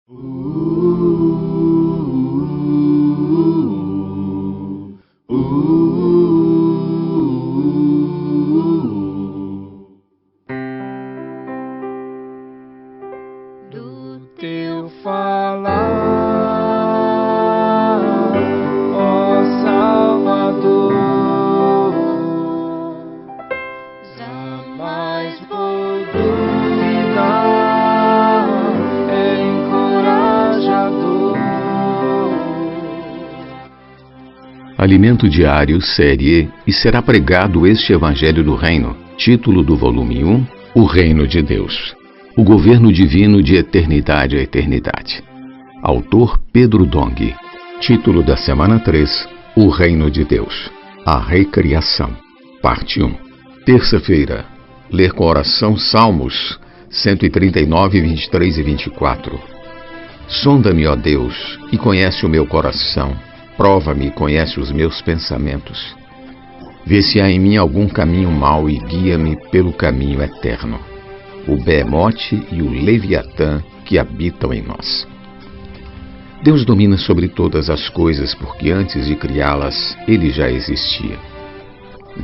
Do teu falar, ó Salvador, jamais vou duvidar, é encorajador. Alimento Diário, série E será pregado este Evangelho do Reino. Título do volume 1, O Reino de Deus. O governo divino de eternidade a eternidade. Autor Pedro Dong. Título da semana 3, O Reino de Deus. A Recriação. Parte 1. Terça-feira. Ler com oração Salmos 139, 23 e 24. Sonda-me, ó Deus, e conhece o meu coração. Prova-me e conhece os meus pensamentos. Vê se há em mim algum caminho mau e guia-me pelo caminho eterno. O Behemote e o Leviatã que habitam em nós. Deus domina sobre todas as coisas, porque antes de criá-las, Ele já existia.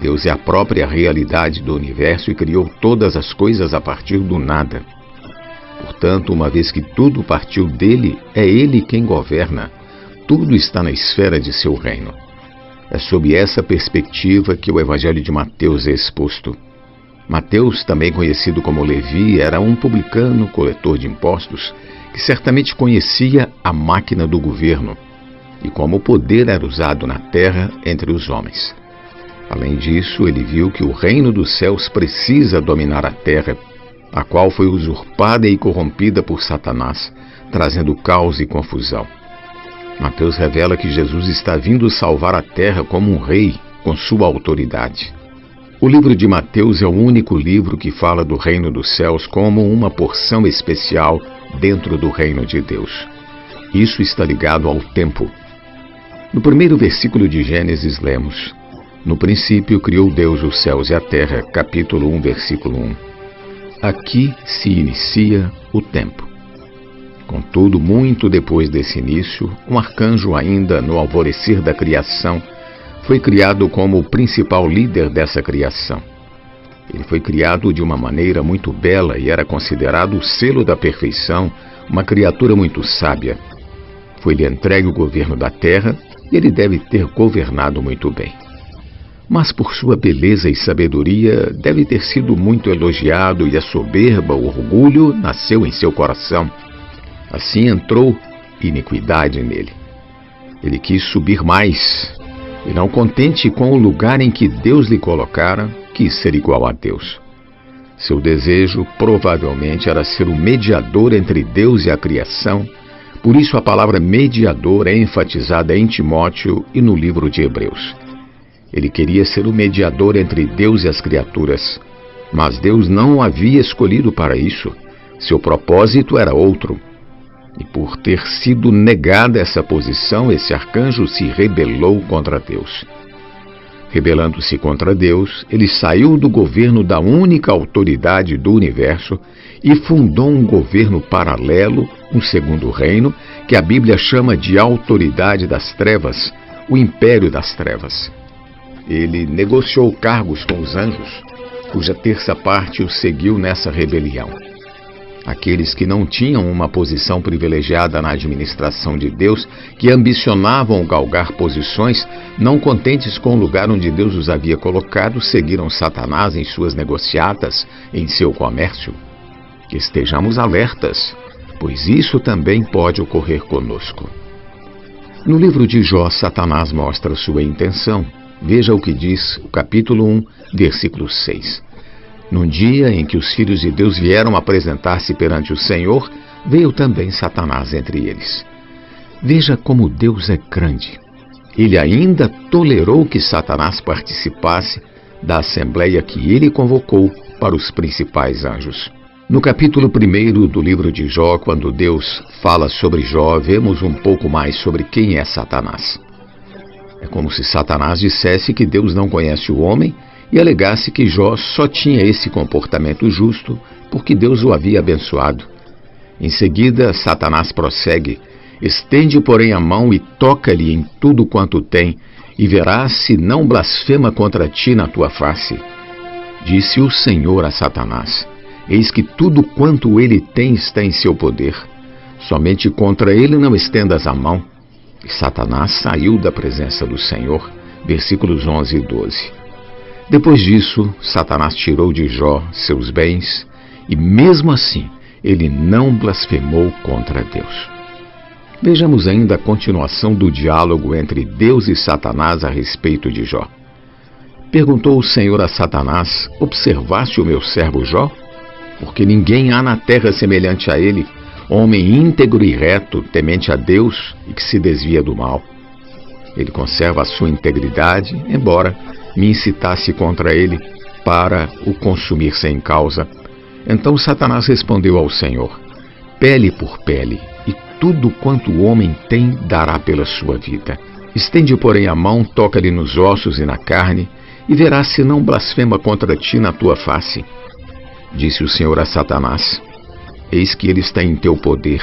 Deus é a própria realidade do universo e criou todas as coisas a partir do nada. Portanto, uma vez que tudo partiu dele, é Ele quem governa. Tudo está na esfera de seu reino. É sob essa perspectiva que o Evangelho de Mateus é exposto. Mateus, também conhecido como Levi, era um publicano, coletor de impostos, que certamente conhecia a máquina do governo e como o poder era usado na terra entre os homens. Além disso, ele viu que o reino dos céus precisa dominar a terra, a qual foi usurpada e corrompida por Satanás, trazendo caos e confusão. Mateus revela que Jesus está vindo salvar a terra como um rei, com sua autoridade. O livro de Mateus é o único livro que fala do reino dos céus como uma porção especial dentro do reino de Deus. Isso está ligado ao tempo. No primeiro versículo de Gênesis lemos: No princípio criou Deus os céus e a terra, capítulo 1, versículo 1. Aqui se inicia o tempo. Contudo, muito depois desse início, um arcanjo ainda no alvorecer da criação foi criado como o principal líder dessa criação. Ele foi criado de uma maneira muito bela e era considerado o selo da perfeição, uma criatura muito sábia. Foi-lhe entregue o governo da terra e ele deve ter governado muito bem. Mas por sua beleza e sabedoria deve ter sido muito elogiado e a soberba, o orgulho, nasceu em seu coração. Assim entrou iniquidade nele. Ele quis subir mais. E não contente com o lugar em que Deus lhe colocara, quis ser igual a Deus. Seu desejo provavelmente era ser o mediador entre Deus e a criação, por isso a palavra mediador é enfatizada em Timóteo e no livro de Hebreus. Ele queria ser o mediador entre Deus e as criaturas, mas Deus não o havia escolhido para isso. Seu propósito era outro. E por ter sido negada essa posição, esse arcanjo se rebelou contra Deus. Rebelando-se contra Deus, ele saiu do governo da única autoridade do universo e fundou um governo paralelo, um segundo reino, que a Bíblia chama de autoridade das trevas, o império das trevas. Ele negociou cargos com os anjos, cuja terça parte o seguiu nessa rebelião. Aqueles que não tinham uma posição privilegiada na administração de Deus, que ambicionavam galgar posições, não contentes com o lugar onde Deus os havia colocado, seguiram Satanás em suas negociatas, em seu comércio. Que estejamos alertas, pois isso também pode ocorrer conosco. No livro de Jó, Satanás mostra sua intenção. Veja o que diz o capítulo 1, versículo 6. Num dia em que os filhos de Deus vieram apresentar-se perante o Senhor, veio também Satanás entre eles. Veja como Deus é grande. Ele ainda tolerou que Satanás participasse da assembleia que ele convocou para os principais anjos. No capítulo 1 do livro de Jó, quando Deus fala sobre Jó, vemos um pouco mais sobre quem é Satanás. É como se Satanás dissesse que Deus não conhece o homem e alegasse que Jó só tinha esse comportamento justo porque Deus o havia abençoado. Em seguida, Satanás prossegue: estende, porém, a mão e toca-lhe em tudo quanto tem, e verás se não blasfema contra ti na tua face. Disse o Senhor a Satanás: eis que tudo quanto ele tem está em seu poder. Somente contra ele não estendas a mão. E Satanás saiu da presença do Senhor. Versículos 11 e 12. Depois disso, Satanás tirou de Jó seus bens, e mesmo assim, ele não blasfemou contra Deus. Vejamos ainda a continuação do diálogo entre Deus e Satanás a respeito de Jó. Perguntou o Senhor a Satanás: observaste o meu servo Jó? Porque ninguém há na terra semelhante a ele, homem íntegro e reto, temente a Deus e que se desvia do mal. Ele conserva a sua integridade, embora me incitasse contra ele para o consumir sem causa. Então Satanás respondeu ao Senhor: pele por pele, e tudo quanto o homem tem dará pela sua vida. Estende, porém, a mão, toca-lhe nos ossos e na carne, e verás se não blasfema contra ti na tua face. Disse o Senhor a Satanás: eis que ele está em teu poder,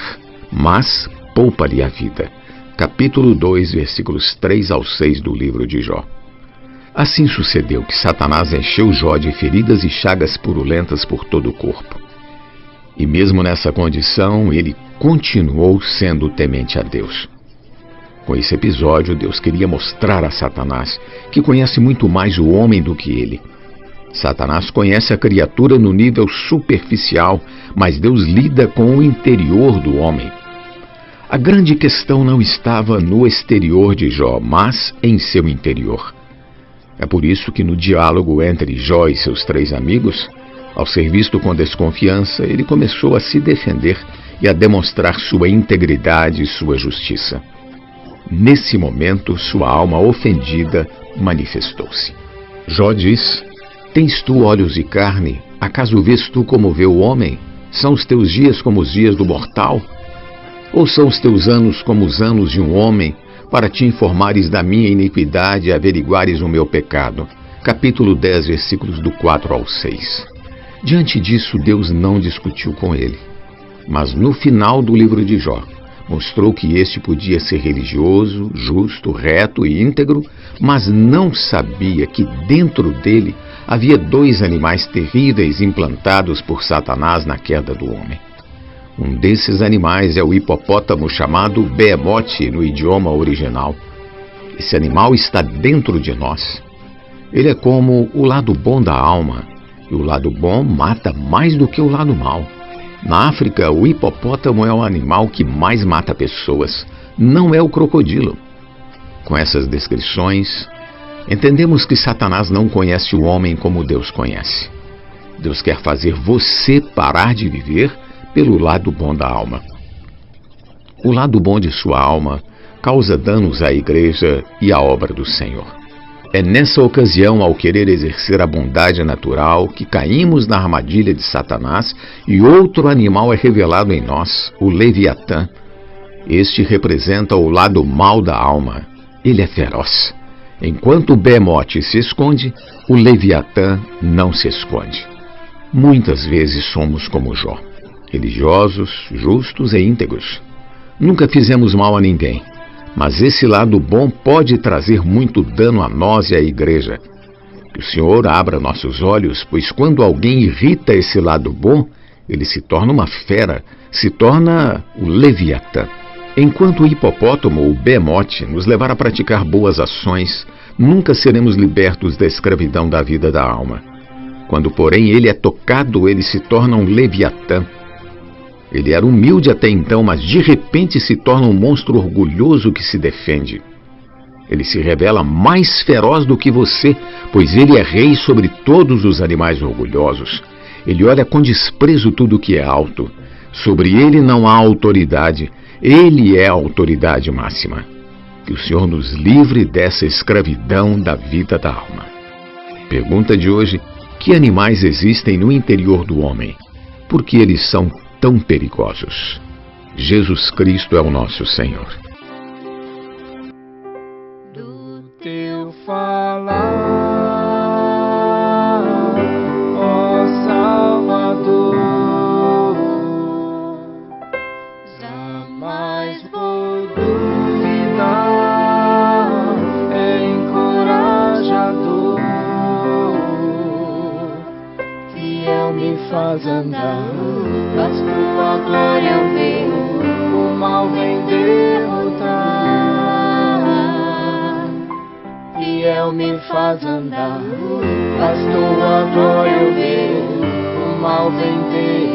mas poupa-lhe a vida. Capítulo 2, versículos 3 ao 6 do livro de Jó. Assim sucedeu que Satanás encheu Jó de feridas e chagas purulentas por todo o corpo. E mesmo nessa condição, ele continuou sendo temente a Deus. Com esse episódio, Deus queria mostrar a Satanás que conhece muito mais o homem do que ele. Satanás conhece a criatura no nível superficial, mas Deus lida com o interior do homem. A grande questão não estava no exterior de Jó, mas em seu interior. É por isso que no diálogo entre Jó e seus 3 amigos, ao ser visto com desconfiança, ele começou a se defender e a demonstrar sua integridade e sua justiça. Nesse momento, sua alma ofendida manifestou-se. Jó diz: tens tu olhos de carne? Acaso vês tu como vê o homem? São os teus dias como os dias do mortal? Ou são os teus anos como os anos de um homem, para te informares da minha iniquidade e averiguares o meu pecado? Capítulo 10, versículos do 4 ao 6. Diante disso, Deus não discutiu com ele. Mas no final do livro de Jó, mostrou que este podia ser religioso, justo, reto e íntegro, mas não sabia que dentro dele havia 2 animais terríveis implantados por Satanás na queda do homem. Um desses animais é o hipopótamo chamado Behemoth no idioma original. Esse animal está dentro de nós. Ele é como o lado bom da alma, e o lado bom mata mais do que o lado mau. Na África, o hipopótamo é o animal que mais mata pessoas, não é o crocodilo. Com essas descrições, entendemos que Satanás não conhece o homem como Deus conhece. Deus quer fazer você parar de viver pelo lado bom da alma. O lado bom de sua alma causa danos à igreja e à obra do Senhor. É nessa ocasião, ao querer exercer a bondade natural, que caímos na armadilha de Satanás e outro animal é revelado em nós, o Leviatã. Este representa o lado mau da alma. Ele é feroz. Enquanto o Behemoth se esconde, o Leviatã não se esconde. Muitas vezes somos como Jó, religiosos, justos e íntegros. Nunca fizemos mal a ninguém. Mas esse lado bom pode trazer muito dano a nós e à igreja. Que o Senhor abra nossos olhos, pois quando alguém irrita esse lado bom, ele se torna uma fera, se torna o Leviatã. Enquanto o hipopótamo ou Behemoth nos levar a praticar boas ações, nunca seremos libertos da escravidão da vida da alma. Quando, porém, ele é tocado, ele se torna um Leviatã. Ele era humilde até então, mas de repente se torna um monstro orgulhoso que se defende. Ele se revela mais feroz do que você, pois ele é rei sobre todos os animais orgulhosos. Ele olha com desprezo tudo que é alto. Sobre ele não há autoridade. Ele é a autoridade máxima. Que o Senhor nos livre dessa escravidão da vida da alma. Pergunta de hoje: que animais existem no interior do homem? Por que eles são tão perigosos? Jesus Cristo é o nosso Senhor. Do teu falar, ó Salvador, Jamais vou duvidar, é encorajador. Fiel me faz andar, faz tua glória ver, o mal vem derrotar. Fiel me faz andar, faz tua glória ver, o mal vem derrotar.